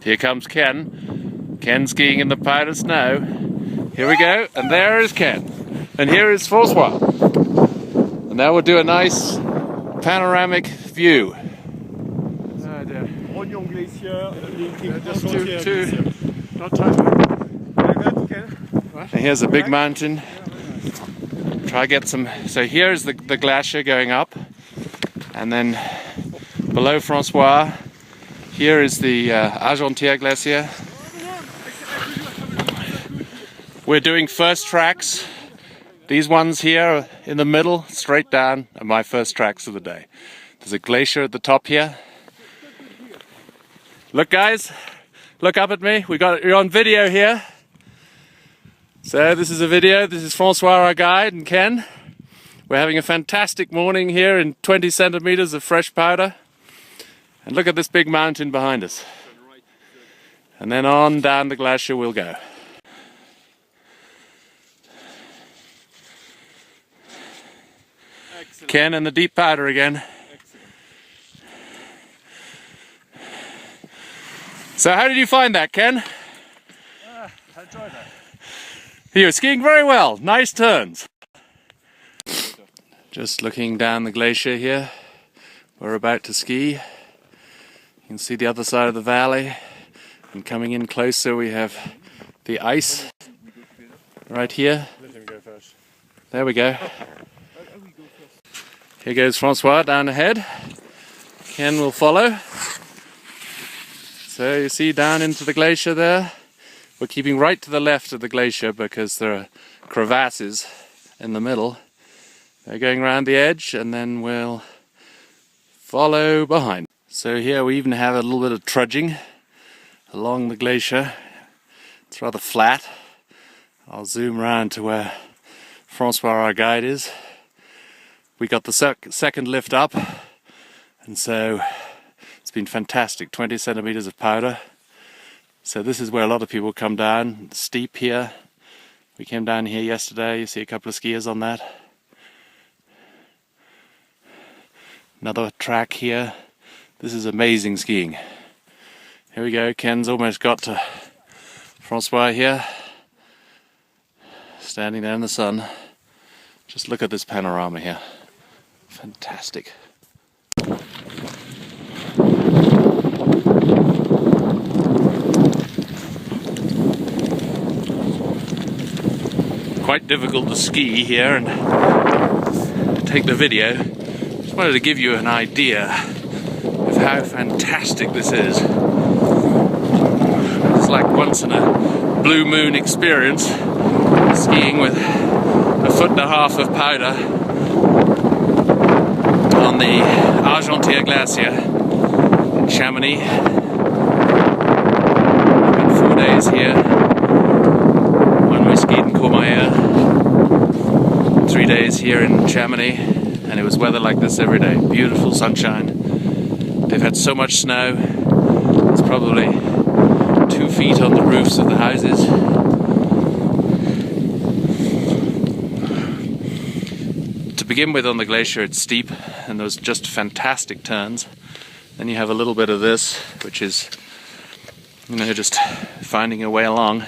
Here comes Ken. Ken skiing in the powder snow. Here we go, and there is Ken. And here is Francois. And now we'll do a nice panoramic view. And here's a big mountain. Try get some. So here's the glacier going up, and then below Francois, here is the Argentière Glacier. We're doing first tracks. These ones here in the middle, straight down, are my first tracks of the day. There's a glacier at the top here. Look, guys, look up at me. You're on video here. So this is a video. This is Francois, our guide, and Ken. We're having a fantastic morning here in 20 centimeters of fresh powder. And look at this big mountain behind us. And then on down the glacier we'll go. Excellent. Ken in the deep powder again. Excellent. So how did you find that, Ken? I enjoyed that. You're skiing very well. Nice turns. Just looking down the glacier here. We're about to ski. You can see the other side of the valley. And coming in closer we have the ice right here. Let him go first. There we go. Here goes Francois down ahead. Ken will follow. So you see down into the glacier there. We're keeping right to the left of the glacier because there are crevasses in the middle. They're going around the edge and then we'll follow behind. So here we even have a little bit of trudging along the glacier. It's rather flat. I'll zoom around to where Francois, our guide, is. We got the second lift up, and so it's been fantastic. 20 centimeters of powder. So this is where a lot of people come down. Steep here. We came down here yesterday. You see a couple of skiers on that. Another track here. This is amazing skiing. Here we go. Ken's almost got to Francois here. Standing there in the sun. Just look at this panorama here. Fantastic. Quite difficult to ski here and take the video. Just wanted to give you an idea of how fantastic this is. It's like once in a blue moon experience, skiing with a foot and a half of powder on the Argentière Glacier in Chamonix. About 4 days here. One we skied in Courmayeur, 3 days here in Chamonix, and it was weather like this every day. Beautiful sunshine. They've had so much snow. It's probably 2 feet on the roofs of the houses. To begin with, on the glacier it's steep and there's just fantastic turns. Then you have a little bit of this, which is, just finding your way along.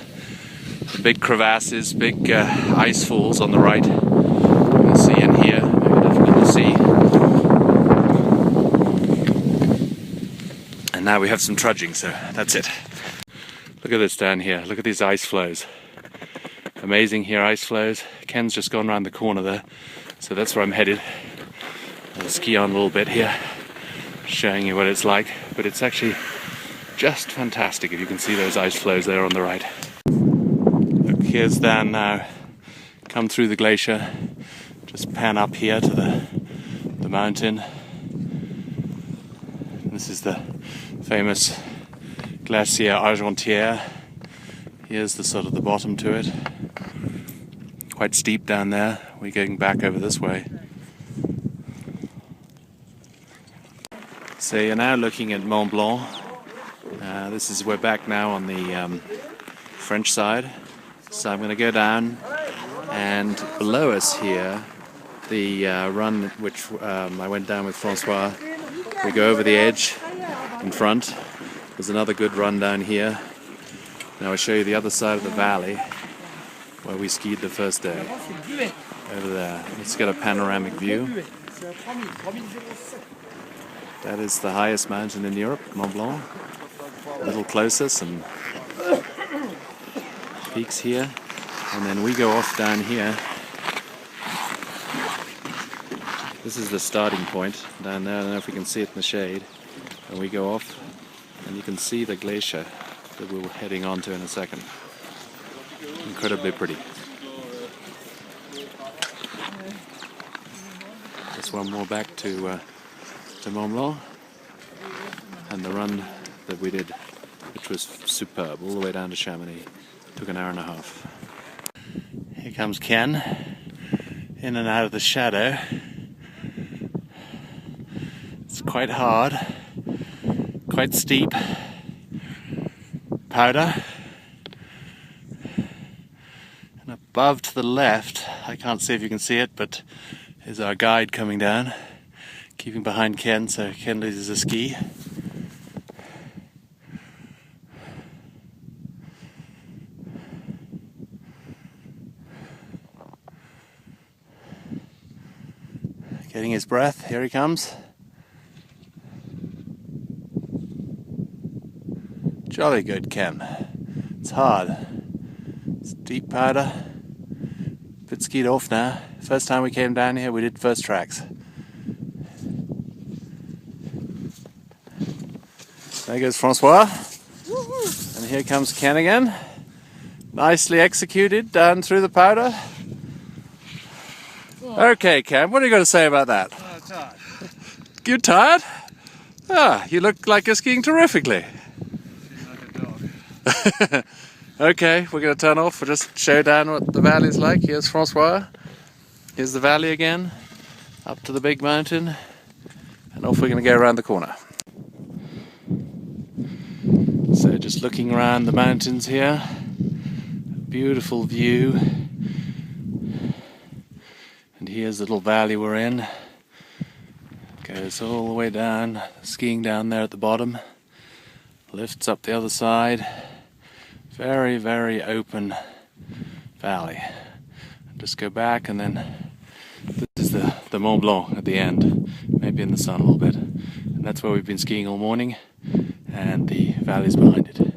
Big crevasses, big ice falls on the right. You can see in here, maybe difficult to see. And now we have some trudging, so that's it. Look at this down here, look at these ice flows. Amazing here, ice flows. Ken's just gone around the corner there, so that's where I'm headed. I'll ski on a little bit here, showing you what it's like, but it's actually just fantastic if you can see those ice flows there on the right. Look, here's Dan now, come through the glacier, just pan up here to the mountain. This is the famous Glacier Argentière. Here's the sort of the bottom to it. Quite steep down there. We're going back over this way. So you're now looking at Mont Blanc. We're back now on the French side. So I'm going to go down, and below us here, the run which I went down with Francois. We go over the edge in front. There's another good run down here. Now I'll show you the other side of the valley where we skied the first day. Over there. Let's get a panoramic view. That is the highest mountain in Europe, Mont Blanc. A little closer, some peaks here. And then we go off down here. This is the starting point down there. I don't know if we can see it in the shade. And we go off, and you can see the glacier that we're heading onto in a second. Incredibly pretty. Just one more back to Mont Blanc, and the run that we did, which was superb, all the way down to Chamonix. Took an hour and a half. Here comes Ken, in and out of the shadow. It's quite hard, quite steep, powder, and above to the left, I can't see if you can see it, but is our guide coming down, keeping behind Ken so Ken loses a ski. Getting his breath, here he comes. Jolly good, Ken. It's hard. It's deep powder. Bit skied off now. First time we came down here, we did first tracks. There goes Francois. And here comes Ken again. Nicely executed, down through the powder. Okay, Ken, what are you going to say about that? Tired. You tired? Ah, you look like you're skiing terrifically. Like a dog. Okay, we're going to turn off. We'll just show down what the valley's like. Here's Francois. Here's the valley again. Up to the big mountain. And off we're going to go around the corner. So just looking around the mountains here. Beautiful view. And here's the little valley we're in. Goes all the way down, skiing down there at the bottom. Lifts up the other side. Very, very open valley. Just go back, and then this is the Mont Blanc at the end. Maybe in the sun a little bit. And that's where we've been skiing all morning. And the valley's behind it.